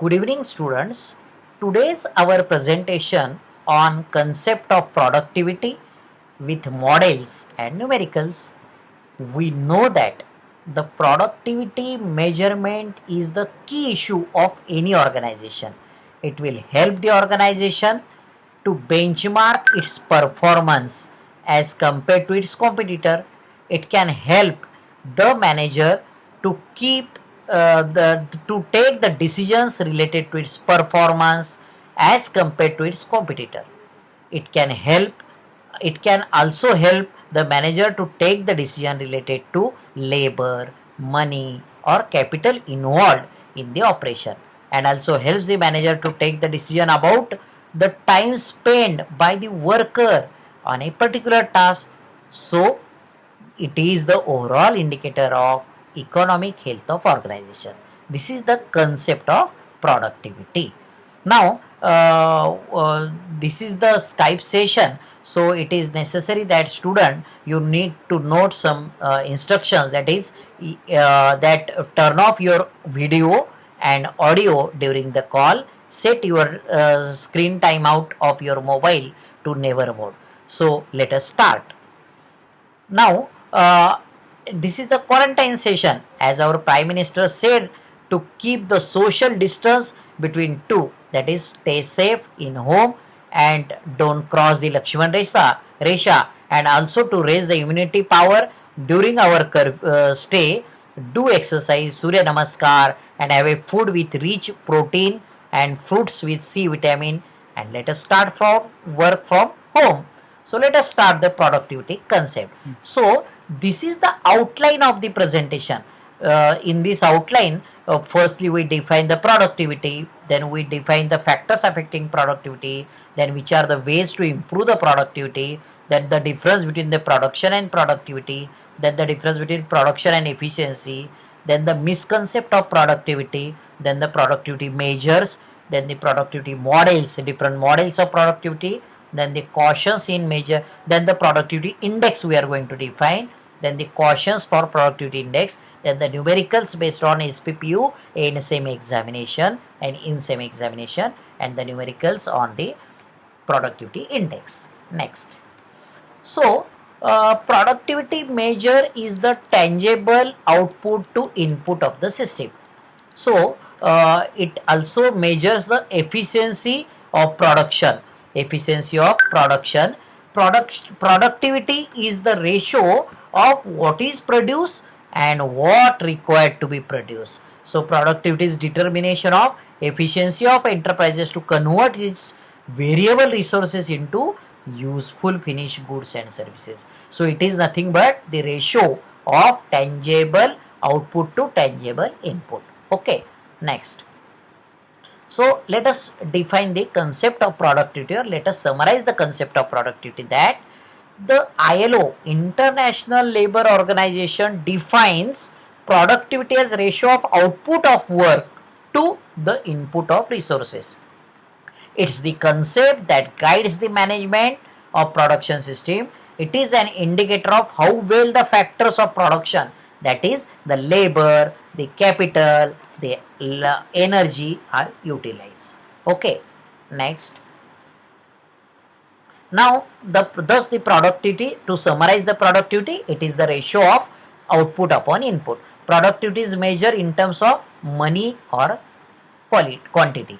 Good evening, students. Today's our presentation on concept of productivity with models and numericals. We know that the productivity measurement is the key issue of any organization. It will help the organization to benchmark its performance as compared to its competitor. It can help the manager to keep to take the decisions related to its performance as compared to its competitor. It can help it can also help the manager to take the decision related to labor, money or capital involved in the operation, and also helps the manager to take the decision about the time spent by the worker on a particular task. So it is the overall indicator of economic health of organization. This is the concept of productivity. Now this is the Skype session, so it is necessary that student you need to note some instructions, that is that turn off your video and audio during the call, set your screen timeout of your mobile to never mode. So let us start. Now, this is the quarantine session, as our Prime Minister said, to keep the social distance between two, that is, stay safe in home and don't cross the Lakshman Resha, and also to raise the immunity power during our stay. Do exercise, Surya Namaskar, and have a food with rich protein and fruits with C vitamin. And let us start from work from home. So let us start the productivity concept. So this is the outline of the presentation. In this outline, firstly we define the productivity, then we define the factors affecting productivity, then which are the ways to improve the productivity, then the difference between the production and productivity, then the difference between production and efficiency, then the misconcept of productivity, then the productivity measures, then the productivity models, different models of productivity, then the cautions in measure, then the productivity index we are going to define, then the cautions for productivity index, then the numericals based on SPPU in semi examination and in semi examination, and the numericals on the productivity index. Next. So productivity measure is the tangible output to input of the system. So it also measures the efficiency of production. Efficiency of production. Productivity is the ratio of what is produced and what required to be produced. So productivity is determination of efficiency of enterprises to convert its variable resources into useful finished goods and services. So it is nothing but the ratio of tangible output to tangible input. Okay, next. So let us define the concept of productivity, or let us summarize the concept of productivity, that the ILO, International Labour Organization, defines productivity as ratio of output of work to the input of resources. It's the concept that guides the management of production system. It is an indicator of how well the factors of production, that is the labor, the capital, the energy are utilized. Okay, next. Now thus the productivity, to summarize the productivity, it is the ratio of output upon input. Productivity is measured in terms of money or quantity.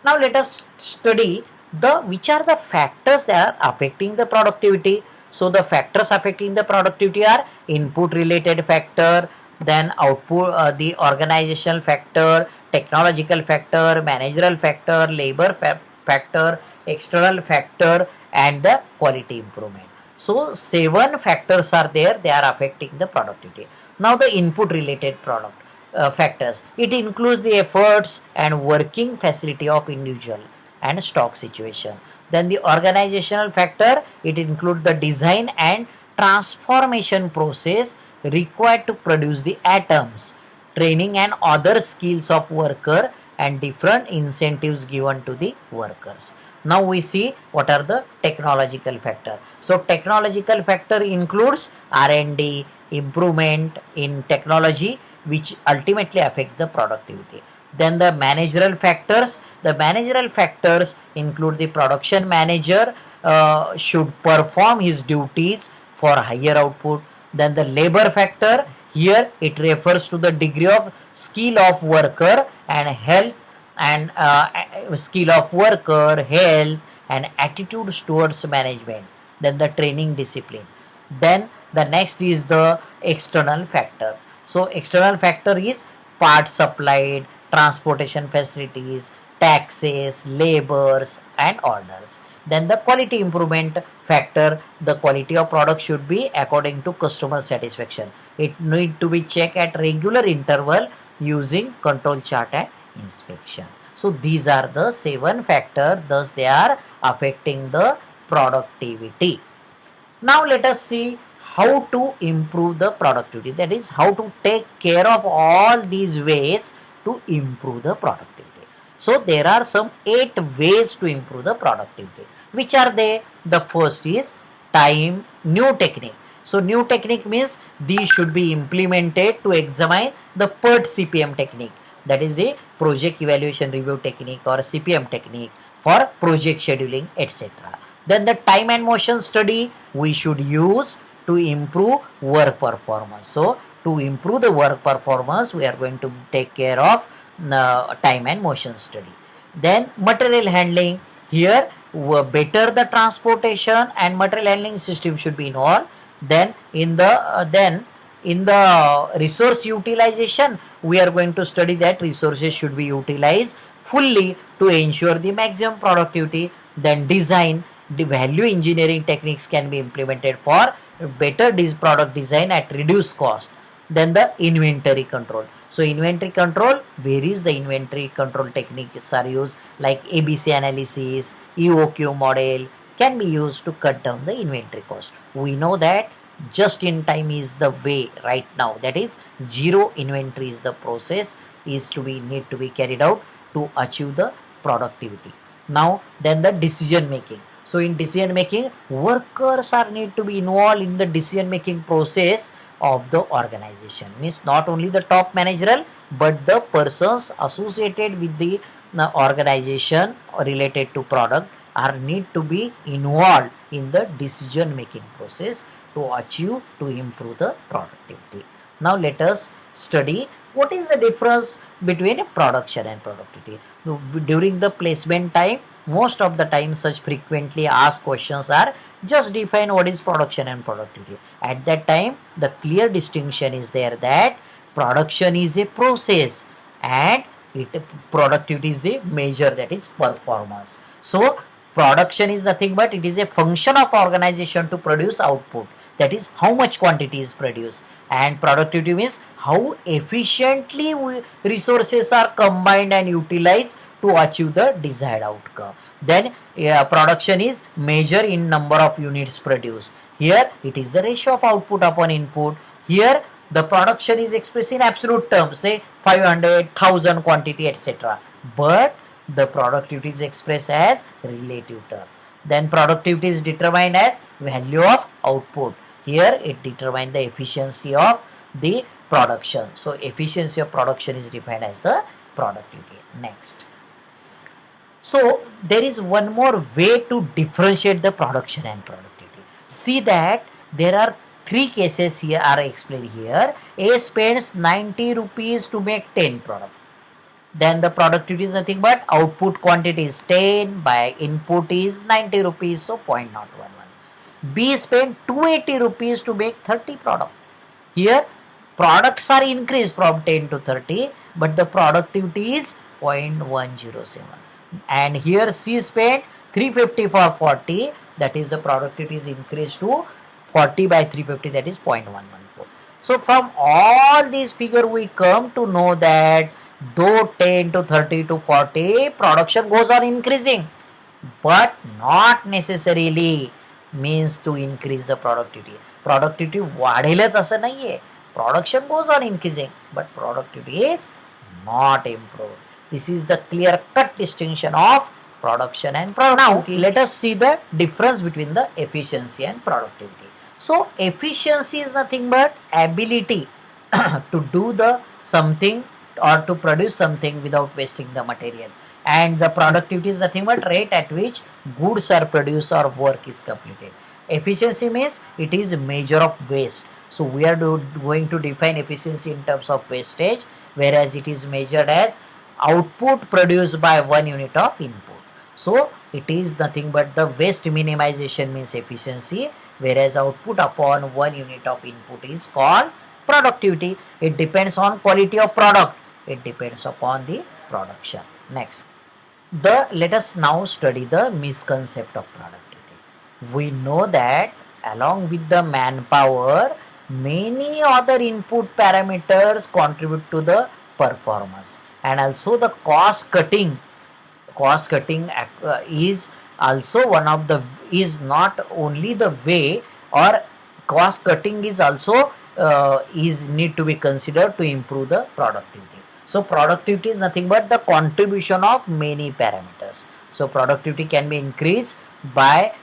Now let us study the which are the factors that are affecting the productivity. So the factors affecting the productivity are input related factor, then output, the organizational factor, technological factor, managerial factor, labor factor, external factor, and the quality improvement. So 7 factors are there, they are affecting the productivity. Now the input related factors, it includes the efforts and working facility of individual and stock situation. Then the organizational factor, it includes the design and transformation process required to produce the atoms, training and other skills of worker, and different incentives given to the workers. Now we see what are the technological factor. So technological factor includes R&D, improvement in technology, which ultimately affects the productivity. Then the managerial factors. The managerial factors include the production manager should perform his duties for higher output. Then the labor factor, here it refers to the degree of skill of worker and health and skill of worker, health and attitudes towards management. Then the training discipline. Then the next is the external factor. So external factor is parts supplied, transportation facilities, taxes, labors and orders. Then the quality improvement factor, the quality of product should be according to customer satisfaction. It need to be checked at regular interval using control chart and inspection. So these are the 7 factors, thus they are affecting the productivity. Now let us see how to improve the productivity, that is how to take care of all these ways to improve the productivity. So there are some 8 ways to improve the productivity. Which are they? The first is time new technique. So new technique means these should be implemented to examine the PERT CPM technique, that is the project evaluation review technique or CPM technique for project scheduling, etc. Then the time and motion study we should use to improve work performance. So to improve the work performance, we are going to take care of time and motion study. Then material handling, here better the transportation and material handling system should be involved. Then in the resource utilization, we are going to study that resources should be utilized fully to ensure the maximum productivity. Then design, the value engineering techniques can be implemented for better product design at reduced cost. Then the inventory control. So inventory control, varies the inventory control techniques are used, like ABC analysis, EOQ model can be used to cut down the inventory cost. We know that just in time is the way right now, that is zero inventory is the process is to be need to be carried out to achieve the productivity. Now then the decision making. So in decision making, workers are need to be involved in the decision making process of the organization. Means not only the top managerial but the persons associated with the organization related to product are need to be involved in the decision making process to achieve to improve the productivity. Now let us study what is the difference between production and productivity. During the placement time, most of the time such frequently asked questions are just define what is production and productivity. At that time the clear distinction is there that production is a process and productivity is a measure, that is performance. So production is nothing but it is a function of organization to produce output, that is how much quantity is produced, and productivity means how efficiently resources are combined and utilized to achieve the desired outcome. Then production is measure in number of units produced. Here it is the ratio of output upon input. Here the production is expressed in absolute terms, say 500,000 quantity, etc. But the productivity is expressed as relative term. Then productivity is determined as value of output. Here it determines the efficiency of the production. So efficiency of production is defined as the productivity. Next. So there is one more way to differentiate the production and productivity. See that there are 3 cases here are explained here. A spends 90 rupees to make 10 products. Then the productivity is nothing but output quantity is 10 by input is 90 rupees, so 0.011. B spent 280 rupees to make 30 products. Here products are increased from 10 to 30 but the productivity is 0.107. And here C spent 350 for 40, that is the productivity is increased to 40 by 350, that is 0.114. So from all these figures we come to know that though 10 to 30 to 40 production goes on increasing but not necessarily means to increase the productivity. Productivity वाढेलच असं नाहीये. Production goes on increasing but productivity is not improved. This is the clear cut distinction of production and productivity. Now let us see the difference between the efficiency and productivity. So efficiency is nothing but ability to do the something or to produce something without wasting the material. And the productivity is nothing but rate at which goods are produced or work is completed. Efficiency means it is a measure of waste. So we are going to define efficiency in terms of wastage, whereas it is measured as output produced by 1 unit of input. So it is nothing but the waste minimization means efficiency, whereas output upon 1 unit of input is called productivity. It depends on quality of product. It depends upon the production. Next, let us now study the misconcept of productivity. We know that along with the manpower, many other input parameters contribute to the performance, and also the cost cutting is also one of the, is not only the way, or cost cutting is also is need to be considered to improve the productivity. So productivity is nothing but the contribution of many parameters. So productivity can be increased by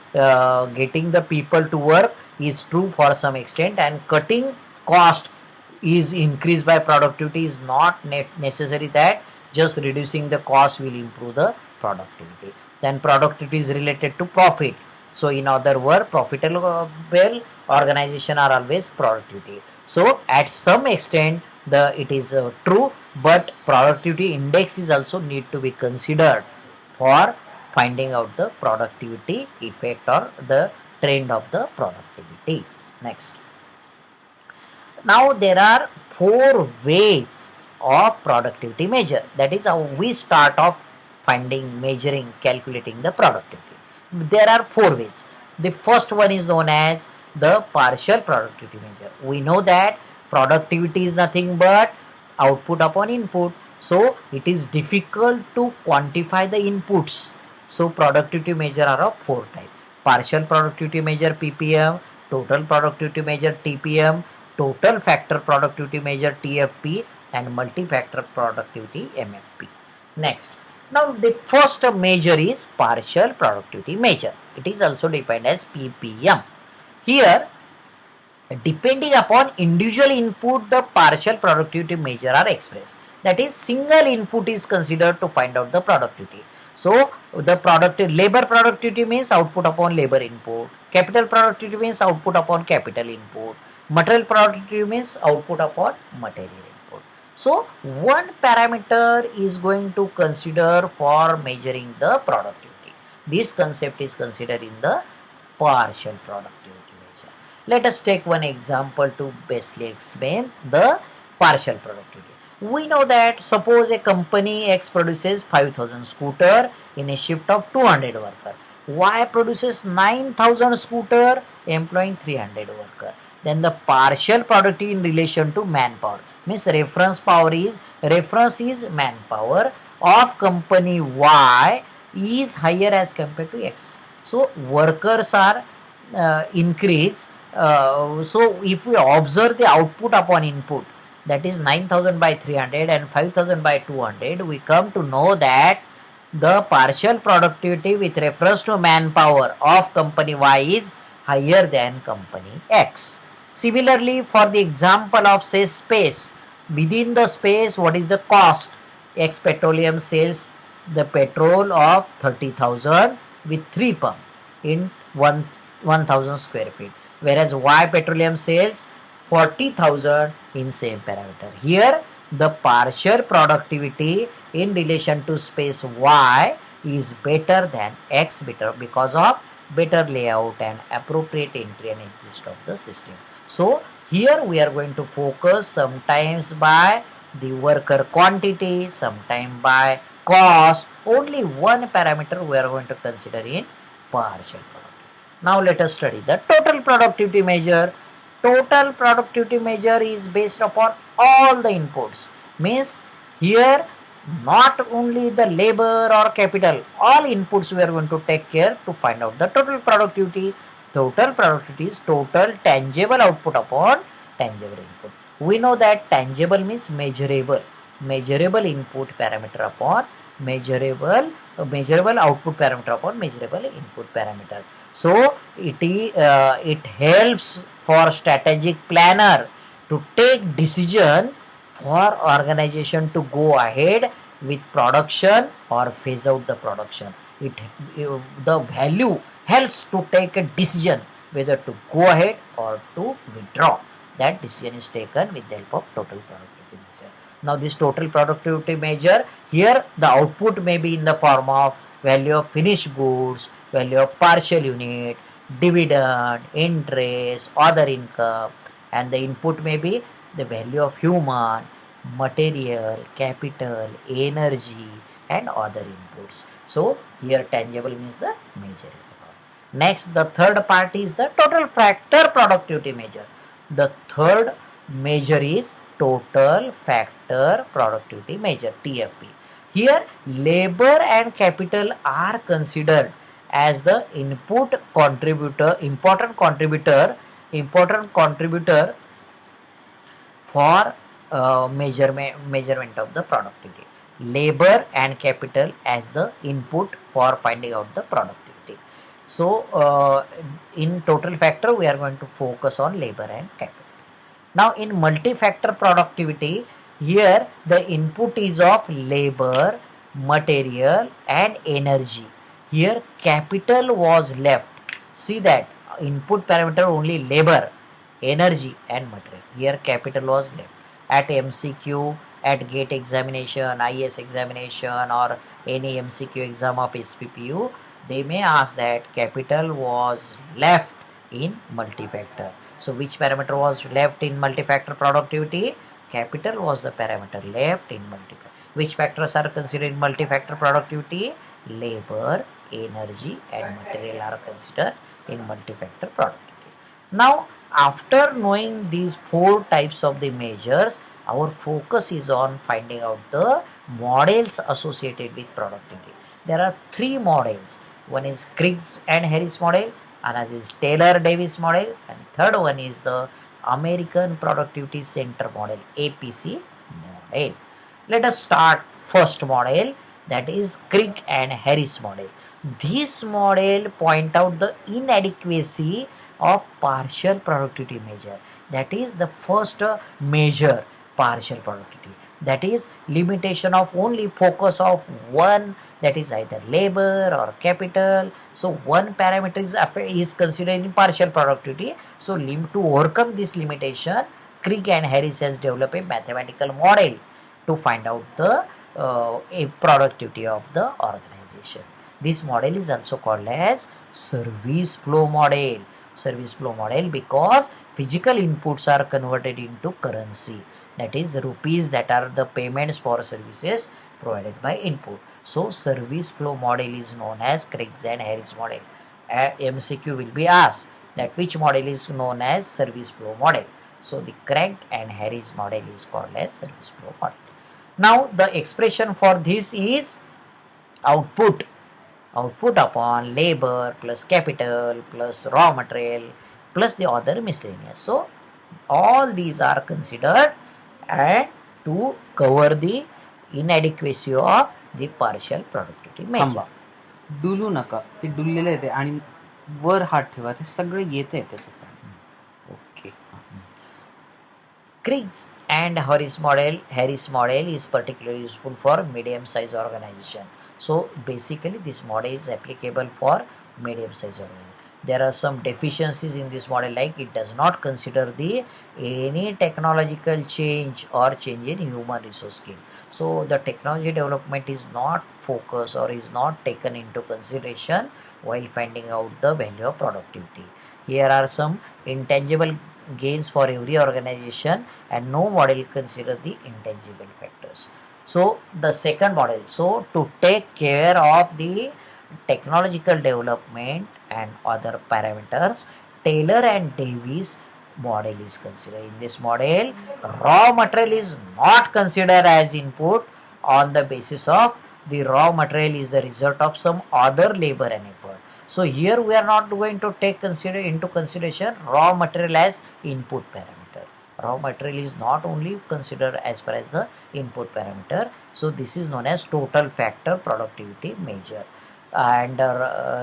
getting the people to work is true for some extent, and cutting cost is increased by productivity is not necessary that just reducing the cost will improve the productivity. Then productivity is related to profit. So in other words, profitable organization are always productivity. So at some extent it is true, but productivity index is also need to be considered for finding out the productivity effect or the trend of the productivity. Next, now there are four ways of productivity measure. That is how we start off finding, measuring, calculating the productivity. There are four ways. The first one is known as the partial productivity measure. We know that productivity is nothing but output upon input. So it is difficult to quantify the inputs. So productivity measure are of four types: partial productivity measure PPM, total productivity measure TPM, total factor productivity measure TFP, and multi-factor productivity MFP. Next, now the first measure is partial productivity measure. It is also defined as PPM. Here, depending upon individual input, the partial productivity measure are expressed. That is, single input is considered to find out the productivity. So the labor productivity means output upon labor input. Capital productivity means output upon capital input. Material productivity means output upon material input. So one parameter is going to consider for measuring the productivity. This concept is considered in the partial productivity measure. Let us take one example to bestly explain the partial productivity. We know that suppose a company X produces 5,000 scooter in a shift of 200 workers. Y produces 9,000 scooter employing 300 workers. Then the partial productivity in relation to manpower means reference is manpower of company Y is higher as compared to X. So workers are increased. So if we observe the output upon input, that is 9,000 by 300 and 5,000 by 200, we come to know that the partial productivity with reference to manpower of company Y is higher than company X. Similarly, for the example of say space, within the space, what is the cost? X Petroleum sells the petrol of 30,000 with 3 pump in 1,000 square feet, whereas Y Petroleum sells 40,000 in same parameter. Here the partial productivity in relation to space Y is better than X because of better layout and appropriate entry and exit of the system. So here we are going to focus sometimes by the worker quantity, sometimes by cost. Only one parameter we are going to consider in partial productivity. Now let us study the total productivity measure. Total productivity measure is based upon all the inputs. Means here not only the labor or capital, all inputs we are going to take care to find out the total productivity. Total productivity is total tangible output upon tangible input. We know that tangible means measurable. Measurable input parameter upon measurable output parameter upon measurable input parameter. So it helps for strategic planner to take decision for organization to go ahead with production or phase out the production. It the value helps to take a decision whether to go ahead or to withdraw. That decision is taken with the help of total productivity measure. Now this total productivity measure, here the output may be in the form of value of finished goods, value of partial unit, dividend, interest, other income, and the input may be the value of human, material, capital, energy, and other inputs. So here tangible means the measure. Next, the third part is the total factor productivity measure. The third measure is total factor productivity measure, TFP. Here labor and capital are considered as the important contributor for measurement of the productivity. Labor and capital as the input for finding out the productivity. So in total factor we are going to focus on labor and capital. Now in multi-factor productivity, here the input is of labor, material and energy. Here capital was left. See that input parameter only labor, energy and material. Here capital was left. At MCQ, at GATE examination, IS examination or any MCQ exam of SPPU, they may ask that capital was left in multi-factor. So which parameter was left in multi-factor productivity? Capital was the parameter left in multi-factor. Which factors are considered in multi-factor productivity? Labor, energy and material are considered in multi-factor productivity. Now after knowing these four types of the measures, our focus is on finding out the models associated with productivity. There are three models. One is Kriggs and Harris model, another is Taylor Davis model, and third one is the American Productivity Center model, APC model. Let us start first model, that is Kriggs and Harris model. This model point out the inadequacy of partial productivity measure. That is the first measure, partial productivity. That is limitation of only focus of one, that is either labor or capital. So one parameter is considered in partial productivity. So to overcome this limitation, Kriggs and Harris has developed a mathematical model to find out the productivity of the organization. This model is also called as service flow model. Service flow model because physical inputs are converted into currency, that is rupees, that are the payments for services provided by input. So service flow model is known as Kriggs and Harris model. MCQ will be asked that which model is known as service flow model. So the Kriggs and Harris model is called as service flow model. Now the expression for this is output upon labor plus capital plus raw material plus the other miscellaneous. So all these are considered and to cover the inadequacy of the partial productivity measure. थांबा, डुलू नका. ते डुललेलं येते आणि वर हात ठेवा, ते सगळं येते त्याचं. Okay. Kriggs and Harris model is particularly useful for medium size organization. So basically this model is applicable for medium size organization. There are some deficiencies in this model, like it does not consider the any technological change or change in human resource skill. So the technology development is not focused or is not taken into consideration while finding out the value of productivity. Here are some intangible gains for every organization and no model consider the intangible factors. So the second model, so to take care of the technological development and other parameters, Taylor and Davis model is considered. In this model, raw material is not considered as input on the basis of the raw material is the result of some other labor and effort. So here we are not going to take into consideration raw material as input parameter. Raw material is not only considered as far as the input parameter. So this is known as total factor productivity measure. And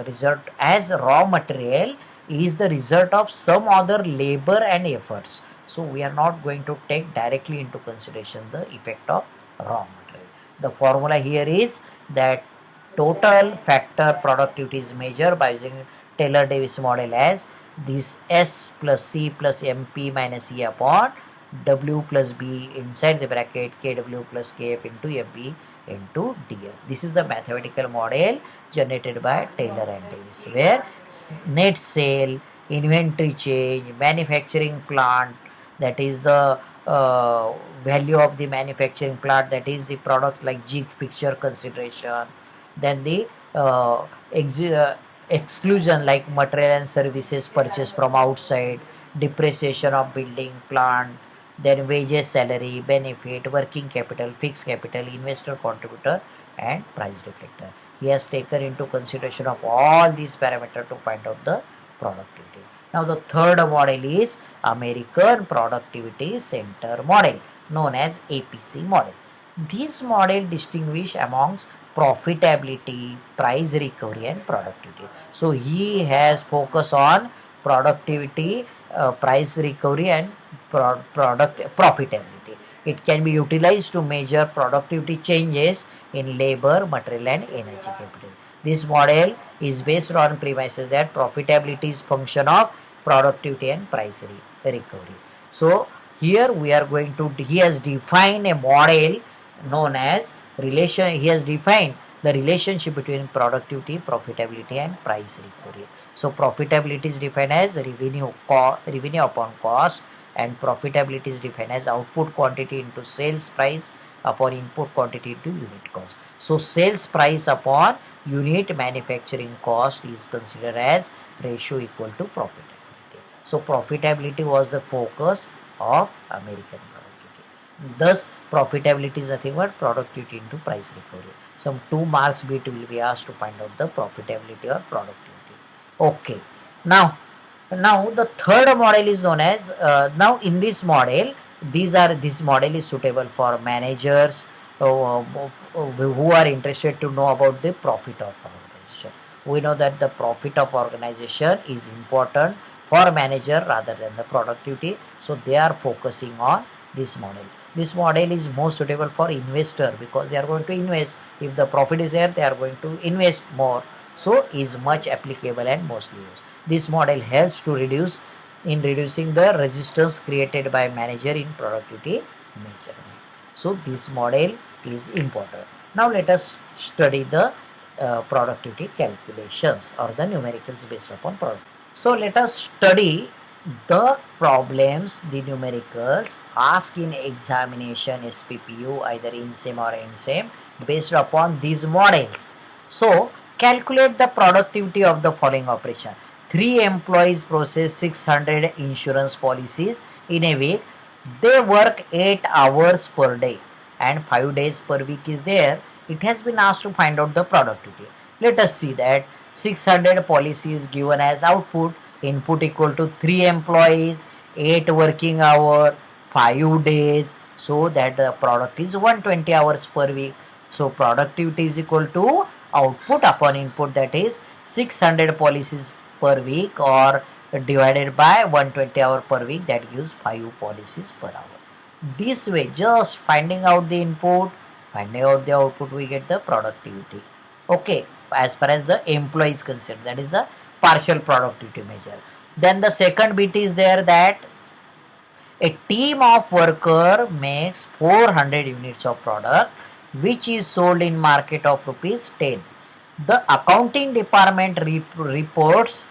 result as raw material is the result of some other labor and efforts. So we are not going to take directly into consideration the effect of raw material. The formula here is that total factor productivity is measured by using Taylor Davis model as this S plus C plus MP minus E upon W plus B inside the bracket KW plus KF into FB into DF. This is the mathematical model generated by Taylor and Davis, where net sale, inventory change, manufacturing plant, that is the value of the manufacturing plant, that is the products like jig picture consideration, then the exclusion like material and services purchased from outside, depreciation of building plant, then wages, salary, benefit, working capital, fixed capital, investor contributor, and price reflector. He has taken into consideration of all these parameters to find out the productivity. Now the third model is American Productivity Center model, known as APC model. This model distinguish amongst profitability, price recovery, and productivity. So he has focus on productivity, price recovery, and product profitability. It can be utilized to measure productivity changes in labor, material, and energy capital. This model is based on premises that profitability is function of productivity and price recovery. So here we are going to, he has defined a model known as he has defined the relationship between productivity, profitability, and price recovery. So profitability is defined as revenue upon cost, and profitability is defined as output quantity into sales price upon input quantity into unit cost. So sales price upon unit manufacturing cost is considered as ratio equal to profitability. So profitability was the focus of American productivity. Thus profitability is nothing but productivity into price recovery. Some 2 marks bit will be asked to find out the profitability or productivity. Okay. Now the third model is known as now in this model, this model is suitable for managers who are interested to know about the profit of organization. We know that the profit of organization is important for manager rather than the productivity, so they are focusing on this model. This model is most suitable for investor because they are going to invest. If the profit is there, they are going to invest more, so is much applicable and mostly used. This model helps to reducing the resistance created by manager in productivity measurement. So this model is important. Now let us study the productivity calculations or the numericals based upon product. So let us study the problems, the numericals asked in examination SPPU either in same or in same based upon these models. So calculate the productivity of the following operation. 3 employees process 600 insurance policies in a week. They work 8 hours per day and 5 days per week is there. It has been asked to find out the productivity. Let us see that 600 policies given as output, input equal to 3 employees, 8 working hour, 5 days, so that the product is 120 hours per week. So productivity is equal to output upon input, that is 600 policies per week or divided by 120 hour per week, that gives 5 policies per hour. This way, just finding out the input, finding out the output, we get the productivity. Okay, as far as the employee is concerned, that is the partial productivity measure. Then the second bit is there that a team of worker makes 400 units of product which is sold in market of rupees 10. The accounting department reports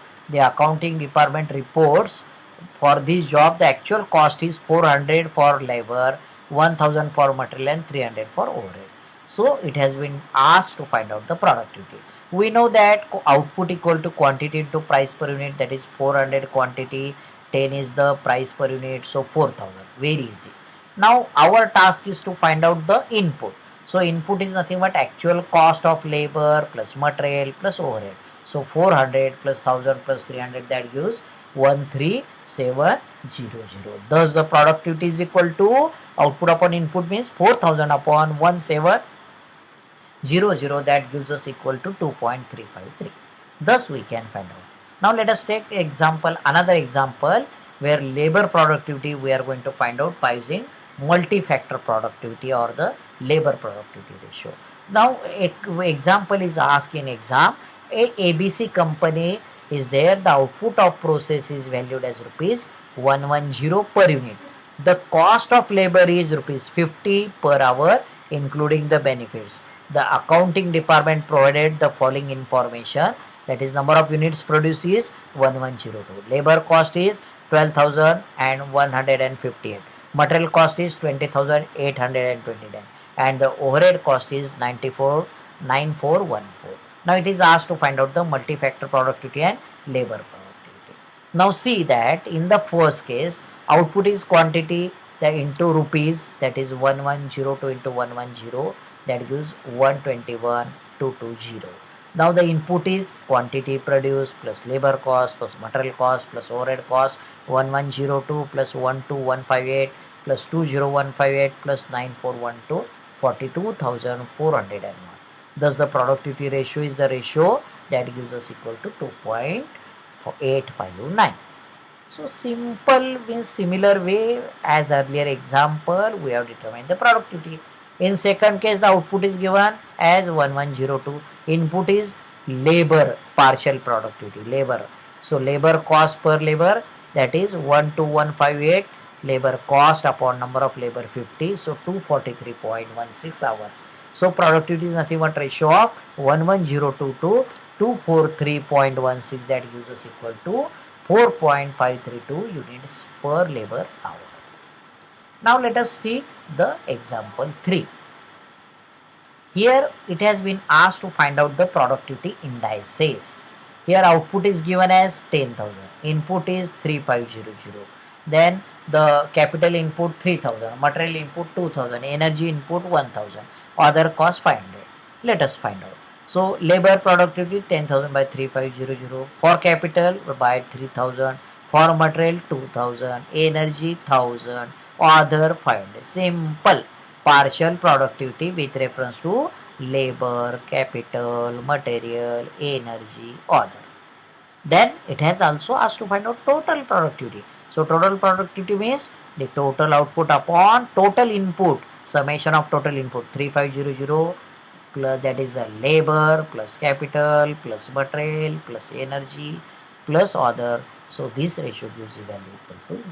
for this job the actual cost is 400 for labor, 1000 for material, and 300 for overhead. So it has been asked to find out the productivity. We know that output equal to quantity into price per unit, that is 400 quantity, 10 is the price per unit, so 4000. Very easy. Now our task is to find out the input. So input is nothing but actual cost of labor plus material plus overhead. So 400 plus 1000 plus 300, that gives 13700. Thus the productivity is equal to output upon input means 4000 upon 1700, that gives us equal to 2.353. Thus we can find out. Now let us take another example where labor productivity we are going to find out by using multi-factor productivity or the labor productivity ratio. Now example is asked in exam. A ABC company is there, the output of process is valued as rupees 110 per unit. The cost of labor is rupees 50 per hour including the benefits. The accounting department provided the following information, that is number of units produced is 1102, labor cost is 12,158, material cost is 20,829, and the overhead cost is 94,9414. Now it is asked to find out the multi-factor productivity and labor productivity. Now see that in the first case, output is quantity that into rupees, that is 1102 into 110, that gives 121,220. Now the input is quantity produced plus labor cost plus material cost plus overhead cost, 1102 plus 12158 plus 20158 plus 9412, 42,401. Thus the productivity ratio is the ratio that gives us equal to 2.859. So simple means similar way as earlier example we have determined the productivity. In second case the output is given as 1102, input is labor partial productivity, labor. So labor cost per labor, that is 12158, labor cost upon number of labor 50, so 243.16 hours. So productivity is nothing but ratio of 11022 to 243.16, that gives us equal to 4.532 units per labor hour. Now let us see the example 3. Here it has been asked to find out the productivity indices. Here output is given as 10,000, input is 3500, then the capital input 3000, material input 2000, energy input 1000, other cost 500. Let us find out. So labor productivity 10,000 by 3500, for capital by 3000, for material 2000, energy 1000, other 500. Simple partial productivity with reference to labor, capital, material, energy, other. Then it has also asked to find out total productivity. So total productivity means the total output upon total input, summation of total input 3500 plus, that is the labor plus capital plus material plus energy plus other. So this ratio gives the value equal to 1.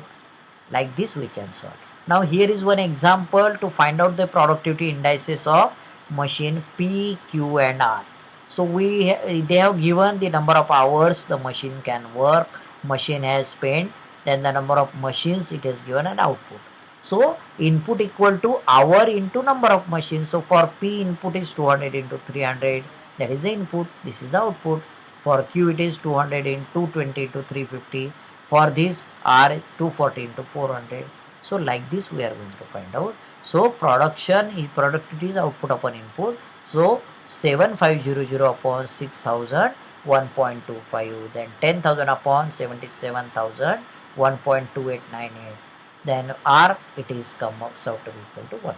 Like this we can solve. Now here is one example to find out the productivity indices of machine P, Q and R. So they have given the number of hours the machine can work, machine has spent, then the number of machines it has given an output. So input equal to hour into number of machines. So for P input is 200 into 300, that is the input, this is the output. For Q it is 200 into 220 into 350. For this R 240 into 400. So like this we are going to find out. So productivity is output upon input. So 7500 upon 6000, 1.25, then 10,000 upon 77,000, 1.2898. Then R it is come up out to be equal to 1.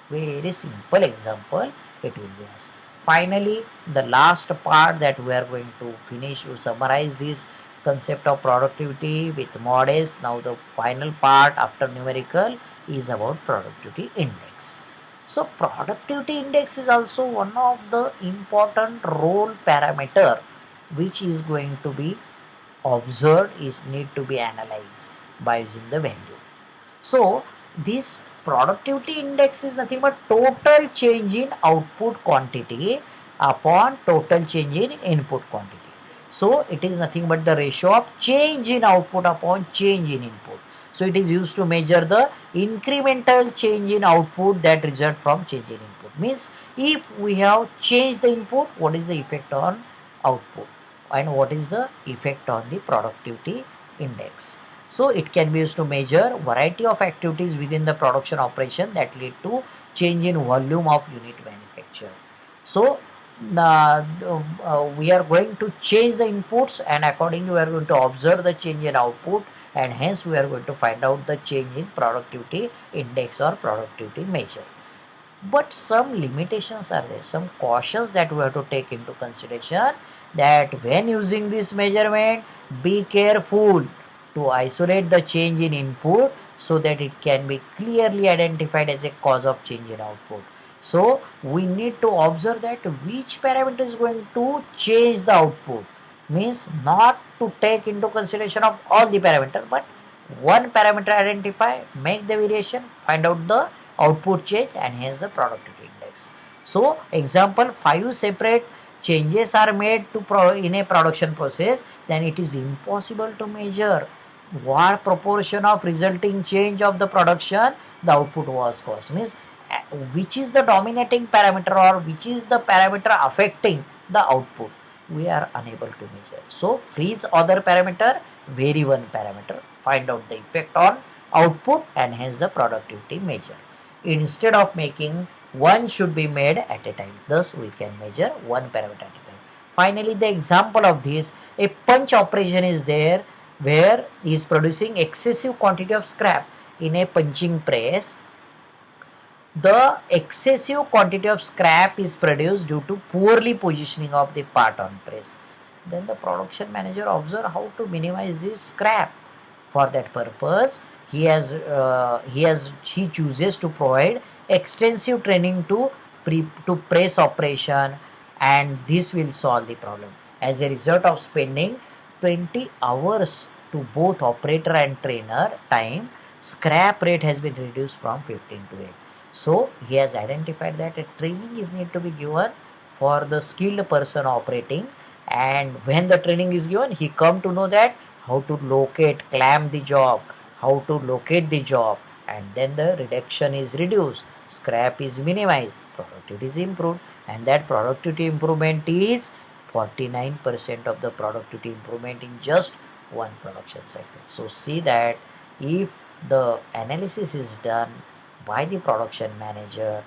Very simple example it will be asked. Finally, the last part that we are going to finish to summarize this concept of productivity with models. Now the final part after numerical is about productivity index. So productivity index is also one of the important role parameter which is going to be observed, is need to be analyzed by using the value. So this productivity index is nothing but total change in output quantity upon total change in input quantity. So it is nothing but the ratio of change in output upon change in input. So it is used to measure the incremental change in output that result from change in input. Means if we have changed the input, what is the effect on output and what is the effect on the productivity index. So it can be used to measure variety of activities within the production operation that lead to change in volume of unit manufacture. So we are going to change the inputs and accordingly we are going to observe the change in output, and hence we are going to find out the change in productivity index or productivity measure. But some limitations are there, some cautions that we have to take into consideration, that when using this measurement be careful to isolate the change in input so that it can be clearly identified as a cause of change in output. So we need to observe that which parameter is going to change the output, means not to take into consideration of all the parameter, but one parameter identify, make the variation, find out the output change, and hence the productivity index. So example, 5 separate changes are made to in a production process, then it is impossible to measure what proportion of resulting change of the production the output was caused, means which is the dominating parameter or which is the parameter affecting the output, we are unable to measure. So freeze other parameter, vary one parameter, find out the effect on output, and hence the productivity measure. Instead of making one should be made at a time, thus we can measure one parameter at a time. Finally, the example of this, a punch operation is there where he is producing excessive quantity of scrap in a punching press. The excessive quantity of scrap is produced due to poorly positioning of the part on press. Then the production manager observe how to minimize this scrap. For that purpose, he chooses to provide extensive training to press operation, and this will solve the problem. As a result of spending 20 hours to both operator and trainer time, scrap rate has been reduced from 15 to 8. So he has identified that a training is need to be given for the skilled person operating, and when the training is given, he come to know that how to locate, clamp the job, how to locate the job, and then the reduction is reduced, scrap is minimized, productivity is improved, and that productivity improvement is 49% of the productivity improvement in just one production cycle. So see that if the analysis is done by the production manager,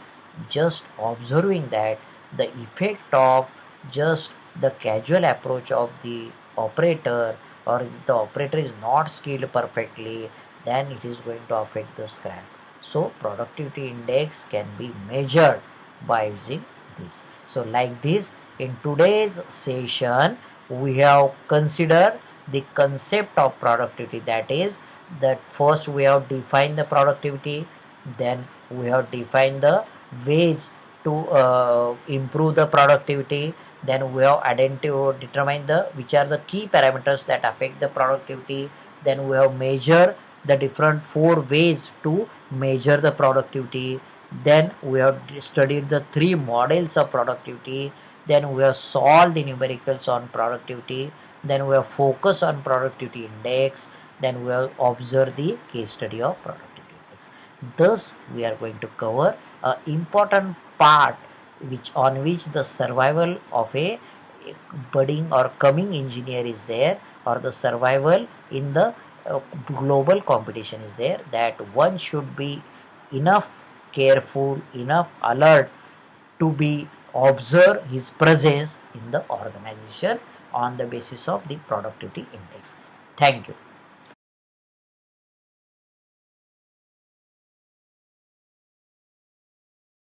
just observing that the effect of just the casual approach of the operator, or if the operator is not skilled perfectly, then it is going to affect the scrap. So productivity index can be measured by using this. So like this, in today's session we have considered the concept of productivity, that is that first we have defined the productivity, then we have defined the ways to improve the productivity, then we have determined the which are the key parameters that affect the productivity, then we have measured the different 4 ways to measure the productivity, then we have studied the 3 models of productivity, then we have solved the numericals on productivity, then we have focused on productivity index, then we have observed the case study of productivity index. Thus we are going to cover a important part which the survival of a budding or coming engineer is there, or the survival in the global competition is there, that one should be enough careful, enough alert to be observe his presence in the organization on the basis of the productivity index. Thank you.